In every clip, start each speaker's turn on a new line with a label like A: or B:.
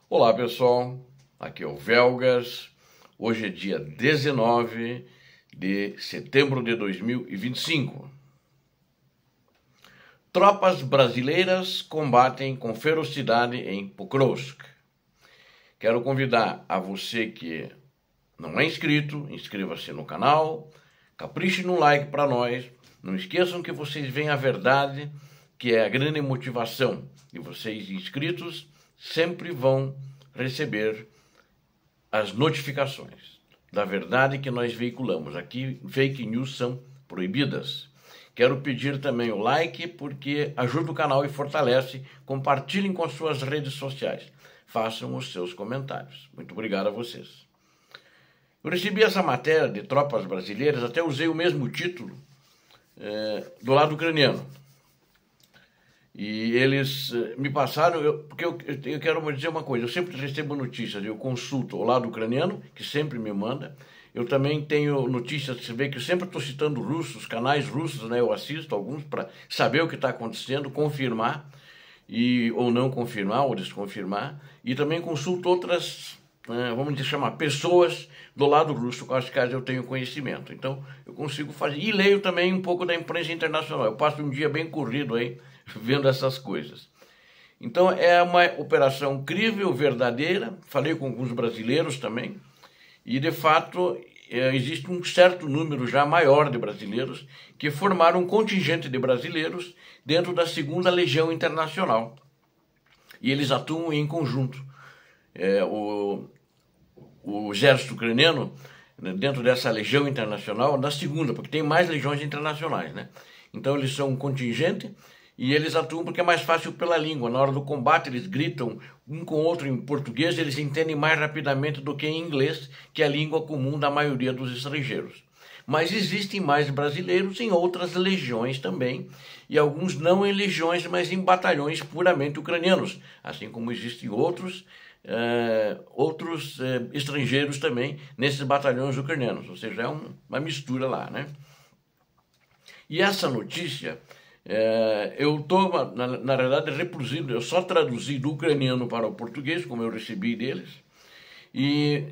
A: Olá pessoal, aqui é o Velgas. Hoje é dia 19 de setembro de 2025. Tropas brasileiras combatem com ferocidade em Pokrovsk. Quero convidar a você que não é inscrito, inscreva-se no canal, capriche no like para nós. Não esqueçam que vocês veem a verdade, que é a grande motivação de vocês inscritos, sempre vão receber as notificações da verdade que nós veiculamos. Aqui, fake news são proibidas. Quero pedir também o like, porque ajuda o canal e fortalece. Compartilhem com as suas redes sociais. Façam os seus comentários. Muito obrigado a vocês. Eu recebi essa matéria de tropas brasileiras, até usei o mesmo título do lado ucraniano. E eles me passaram, porque eu quero dizer uma coisa, eu sempre recebo notícias, eu consulto o lado ucraniano, que sempre me manda, eu também tenho notícias, você vê que eu sempre estou citando russos, canais russos, né? Eu assisto alguns para saber o que está acontecendo, confirmar, ou não confirmar, ou desconfirmar, e também consulto outras, vamos dizer, chamar pessoas do lado russo, com as quais eu tenho conhecimento. Então, eu consigo fazer, e leio também um pouco da imprensa internacional, eu passo um dia bem corrido aí, vendo essas coisas. Então é uma operação crível, verdadeira. Falei com alguns brasileiros também, e de fato existe um certo número já maior de brasileiros que formaram um contingente de brasileiros dentro da 2ª Legião Internacional, e eles atuam em conjunto. O exército ucraniano, dentro dessa Legião Internacional, da 2ª, porque tem mais legiões internacionais, né? Então eles são um contingente. E eles atuam porque é mais fácil pela língua. Na hora do combate eles gritam um com o outro em português, eles entendem mais rapidamente do que em inglês, que é a língua comum da maioria dos estrangeiros. Mas existem mais brasileiros em outras legiões também, e alguns não em legiões, mas em batalhões puramente ucranianos, assim como existem outros estrangeiros também nesses batalhões ucranianos, ou seja, é uma mistura lá, né? E essa notícia... eu estou, na realidade, reproduzindo, eu só traduzi do ucraniano para o português, como eu recebi deles, e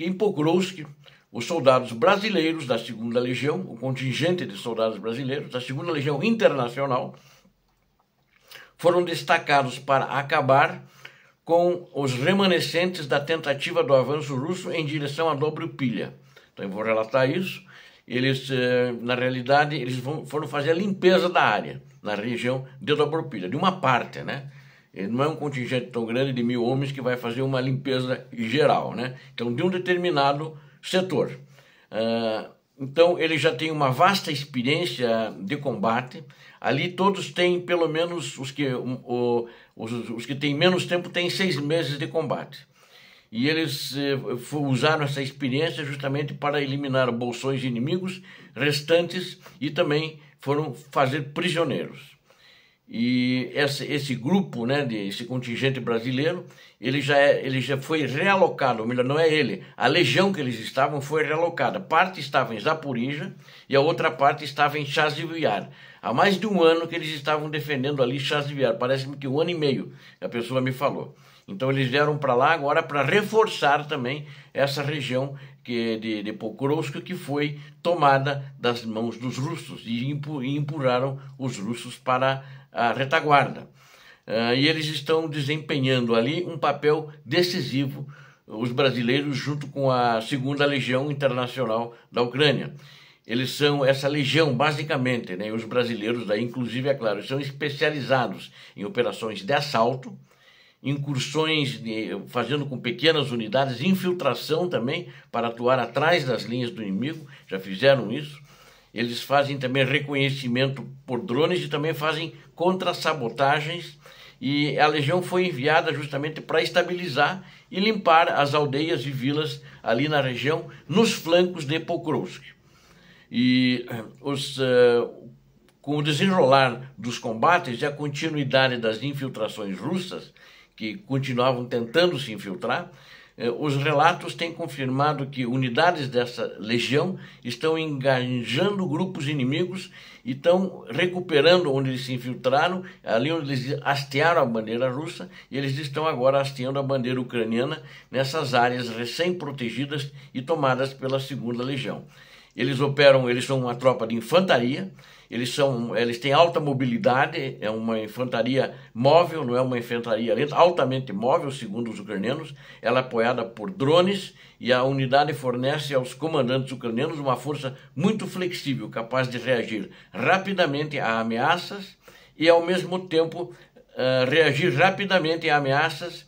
A: em Pokrovsk, os soldados brasileiros da 2ª Legião, o contingente de soldados brasileiros da 2ª Legião Internacional, foram destacados para acabar com os remanescentes da tentativa do avanço russo em direção a Dobrupilha. Então eu vou relatar isso. Eles, na realidade, eles foram fazer a limpeza da área, na região de Dobrupilha, de uma parte, né? Não é um contingente tão grande de 1000 homens que vai fazer uma limpeza geral, né? Então, de um determinado setor. Então, ele já tem uma vasta experiência de combate. Ali todos têm, pelo menos, os que têm menos tempo têm 6 meses de combate. E eles usaram essa experiência justamente para eliminar bolsões inimigos restantes e também foram fazer prisioneiros. E esse grupo, né, esse contingente brasileiro, ele já foi realocado, ou melhor, não é ele, a legião que eles estavam foi realocada. Parte estava em Zaporizhia e a outra parte estava em Chasiv Yar. Há mais de um ano que eles estavam defendendo ali Chasiv Yar, parece-me que 1 ano e meio, a pessoa me falou. Então eles vieram para lá agora para reforçar também essa região de Pokrovsk, que foi tomada das mãos dos russos e empurraram os russos para a retaguarda. E eles estão desempenhando ali um papel decisivo, os brasileiros, junto com a 2ª Legião Internacional da Ucrânia. Eles são essa legião, basicamente, né? Os brasileiros, daí, inclusive, é claro, são especializados em operações de assalto, incursões fazendo com pequenas unidades, infiltração também para atuar atrás das linhas do inimigo, já fizeram isso. Eles fazem também reconhecimento por drones e também fazem contra-sabotagens, e a legião foi enviada justamente para estabilizar e limpar as aldeias e vilas ali na região, nos flancos de Pokrovsk. E com o desenrolar dos combates e a continuidade das infiltrações russas, que continuavam tentando se infiltrar, os relatos têm confirmado que unidades dessa legião estão engajando grupos inimigos e estão recuperando onde eles se infiltraram, ali onde eles hastearam a bandeira russa, e eles estão agora hasteando a bandeira ucraniana nessas áreas recém-protegidas e tomadas pela 2ª Legião. Eles são uma tropa de infantaria, eles têm alta mobilidade, é uma infantaria móvel, não é uma infantaria lenta, altamente móvel, segundo os ucranianos. Ela é apoiada por drones e a unidade fornece aos comandantes ucranianos uma força muito flexível, capaz de reagir rapidamente a ameaças e, ao mesmo tempo, reagir rapidamente a ameaças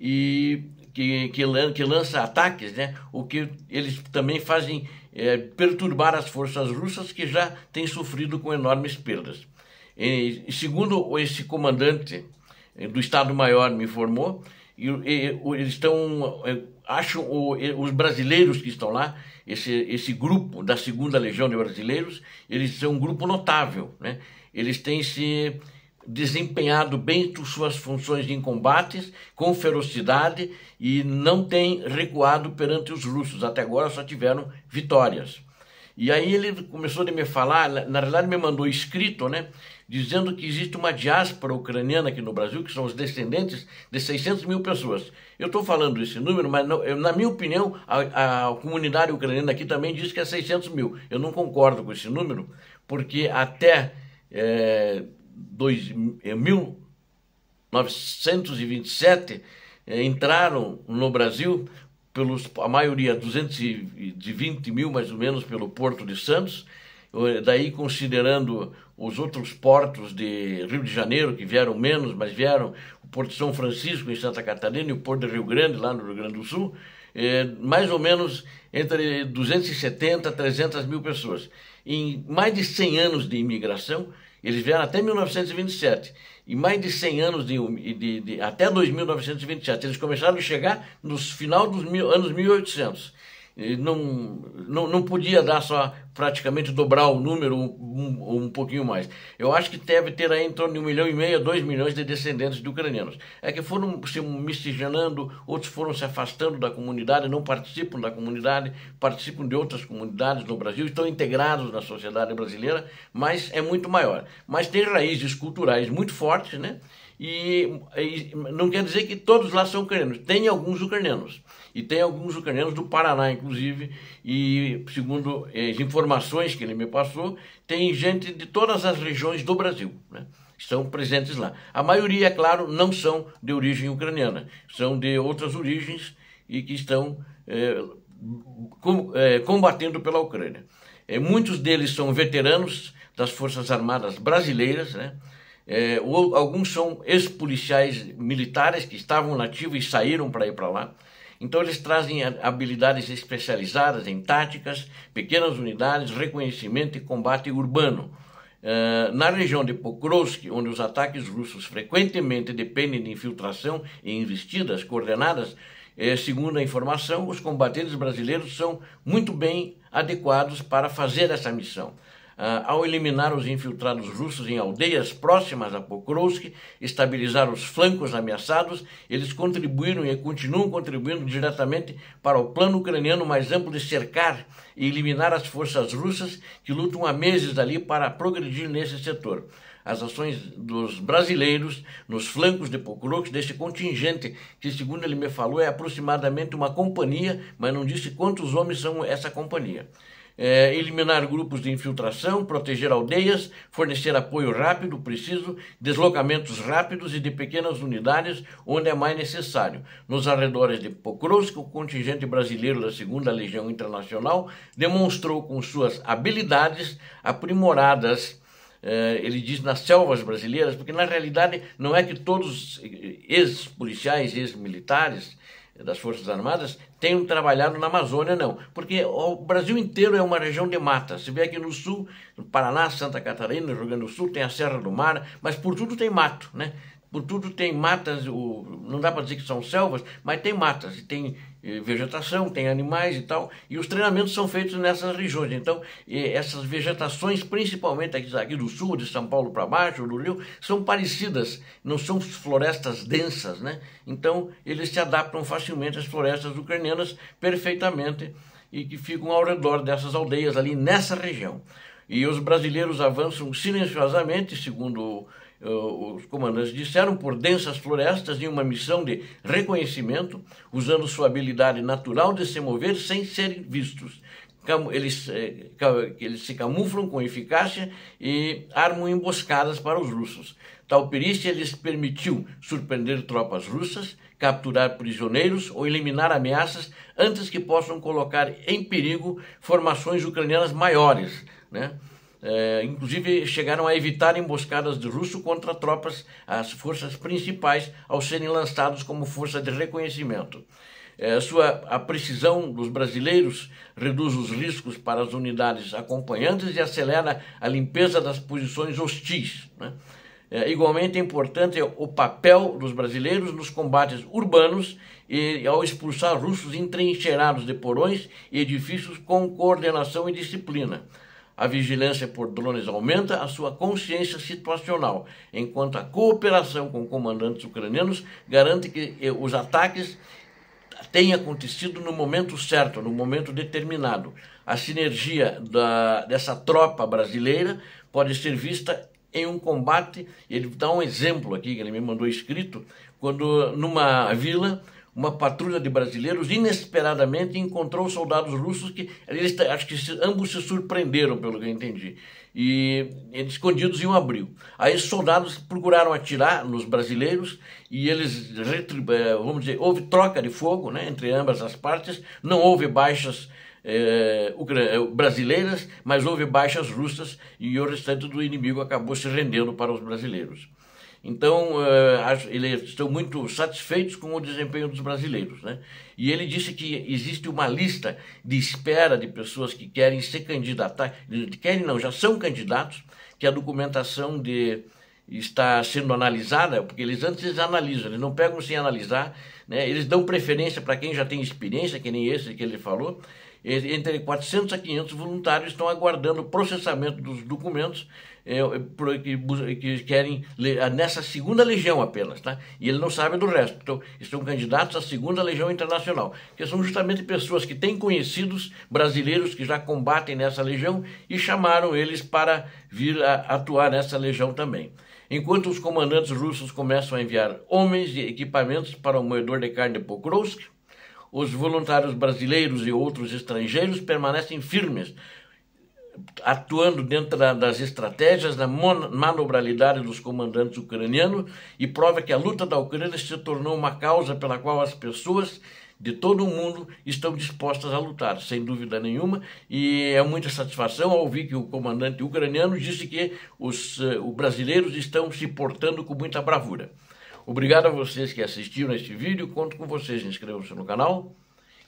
A: e que lança ataques, né? O que eles também fazem perturbar as forças russas, que já têm sofrido com enormes perdas. E segundo esse comandante do Estado-Maior me informou, eles estão, os brasileiros que estão lá, esse grupo da 2ª Legião de Brasileiros, eles são um grupo notável, né? Eles têm se desempenhado bem suas funções em combates, com ferocidade, e não têm recuado perante os russos. Até agora só tiveram vitórias. E aí ele começou a me falar, na realidade me mandou escrito, né, dizendo que existe uma diáspora ucraniana aqui no Brasil, que são os descendentes de 600 mil pessoas. Eu estou falando esse número, mas não, na minha opinião, a comunidade ucraniana aqui também diz que é 600 mil. Eu não concordo com esse número, porque até 1927 entraram no Brasil, a maioria, 220 mil mais ou menos, pelo Porto de Santos, daí considerando os outros portos de Rio de Janeiro, que vieram menos, mas vieram o Porto de São Francisco, em Santa Catarina, e o Porto de Rio Grande, lá no Rio Grande do Sul, mais ou menos entre 270 a 300 mil pessoas. Em mais de 100 anos de imigração, eles vieram até 1927, e mais de 100 anos até 1927. Eles começaram a chegar no final dos anos 1800. Não podia dar só praticamente dobrar o número um pouquinho mais. Eu acho que deve ter aí em torno de 1,5 milhão a 2 milhões de descendentes de ucranianos. É que foram se miscigenando, outros foram se afastando da comunidade, não participam da comunidade, participam de outras comunidades no Brasil, estão integrados na sociedade brasileira, mas é muito maior. Mas tem raízes culturais muito fortes, né? E não quer dizer que todos lá são ucranianos. Tem alguns ucranianos. E tem alguns ucranianos do Paraná, inclusive, e segundo as informações que ele me passou, tem gente de todas as regiões do Brasil, né? Estão presentes lá. A maioria, é claro, não são de origem ucraniana, são de outras origens e que estão combatendo pela Ucrânia. Muitos deles são veteranos das Forças Armadas brasileiras, né? Alguns são ex-policiais militares que estavam na ativa e saíram para ir para lá. Então eles trazem habilidades especializadas em táticas, pequenas unidades, reconhecimento e combate urbano. Na região de Pokrovsk, onde os ataques russos frequentemente dependem de infiltração e investidas coordenadas, segundo a informação, os combatentes brasileiros são muito bem adequados para fazer essa missão. Ao eliminar os infiltrados russos em aldeias próximas a Pokrovsk, estabilizar os flancos ameaçados, eles contribuíram e continuam contribuindo diretamente para o plano ucraniano mais amplo de cercar e eliminar as forças russas que lutam há meses ali para progredir nesse setor. As ações dos brasileiros nos flancos de Pokrovsk, desse contingente, que segundo ele me falou é aproximadamente uma companhia, mas não disse quantos homens são essa companhia. Eliminar grupos de infiltração, proteger aldeias, fornecer apoio rápido, preciso, deslocamentos rápidos e de pequenas unidades onde é mais necessário. Nos arredores de Pokrovsk, o contingente brasileiro da 2ª Legião Internacional demonstrou com suas habilidades aprimoradas, ele diz, nas selvas brasileiras, porque na realidade não é que todos ex-policiais, ex-militares das Forças Armadas tenham trabalhado na Amazônia, não. Porque o Brasil inteiro é uma região de mata. Se vê aqui no sul, no Paraná, Santa Catarina, no Rio Grande do Sul, tem a Serra do Mar, mas por tudo tem mato, né? Por tudo tem matas, não dá para dizer que são selvas, mas tem matas, e tem vegetação, tem animais e tal, e os treinamentos são feitos nessas regiões. Então, essas vegetações, principalmente aqui do sul, de São Paulo para baixo, do Rio, são parecidas, não são florestas densas, né? Então, eles se adaptam facilmente às florestas ucranianas perfeitamente e que ficam ao redor dessas aldeias ali nessa região. E os brasileiros avançam silenciosamente, segundo os comandantes disseram, por densas florestas em uma missão de reconhecimento, usando sua habilidade natural de se mover sem serem vistos. Eles se camuflam com eficácia e armam emboscadas para os russos. Tal perícia lhes permitiu surpreender tropas russas, capturar prisioneiros ou eliminar ameaças antes que possam colocar em perigo formações ucranianas maiores, né? Inclusive chegaram a evitar emboscadas de russo contra as forças principais ao serem lançados como força de reconhecimento. A precisão dos brasileiros reduz os riscos para as unidades acompanhantes e acelera a limpeza das posições hostis, né? Igualmente importante é o papel dos brasileiros nos combates urbanos e ao expulsar russos entrincheirados de porões e edifícios com coordenação e disciplina. A vigilância por drones aumenta a sua consciência situacional, enquanto a cooperação com comandantes ucranianos garante que os ataques tenham acontecido no momento certo, no momento determinado. A sinergia dessa tropa brasileira pode ser vista em um combate. Ele dá um exemplo aqui, que ele me mandou escrito, quando numa vila uma patrulha de brasileiros inesperadamente encontrou soldados russos que acho que ambos se surpreenderam, pelo que eu entendi, e eles escondidos em um abrigo. Aí os soldados procuraram atirar nos brasileiros e eles, vamos dizer, houve troca de fogo, né, entre ambas as partes, não houve baixas brasileiras, mas houve baixas russas e o restante do inimigo acabou se rendendo para os brasileiros. Então, eles estão muito satisfeitos com o desempenho dos brasileiros, né? E ele disse que existe uma lista de espera de pessoas que querem se candidatar, já são candidatos, que a documentação está sendo analisada, porque antes analisam, eles não pegam sem analisar, né? Eles dão preferência para quem já tem experiência, que nem esse que ele falou. Entre 400 a 500 voluntários estão aguardando o processamento dos documentos que querem nessa segunda legião apenas, tá? E ele não sabe do resto. Então, estão candidatos à segunda legião internacional, que são justamente pessoas que têm conhecidos brasileiros que já combatem nessa legião e chamaram eles para vir a atuar nessa legião também. Enquanto os comandantes russos começam a enviar homens e equipamentos para o moedor de carne de Pokrovsk, os voluntários brasileiros e outros estrangeiros permanecem firmes, atuando dentro das estratégias, da manobralidade dos comandantes ucranianos, e prova que a luta da Ucrânia se tornou uma causa pela qual as pessoas de todo o mundo estão dispostas a lutar, sem dúvida nenhuma, e é muita satisfação ao ouvir que o comandante ucraniano disse que os brasileiros estão se portando com muita bravura. Obrigado a vocês que assistiram este vídeo, conto com vocês, inscrevam-se no canal,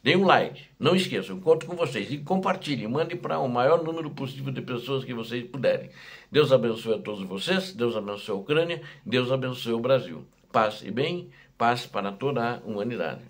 A: deem um like, não esqueçam, conto com vocês e compartilhem, mandem para o maior número possível de pessoas que vocês puderem. Deus abençoe a todos vocês, Deus abençoe a Ucrânia, Deus abençoe o Brasil. Paz e bem, paz para toda a humanidade.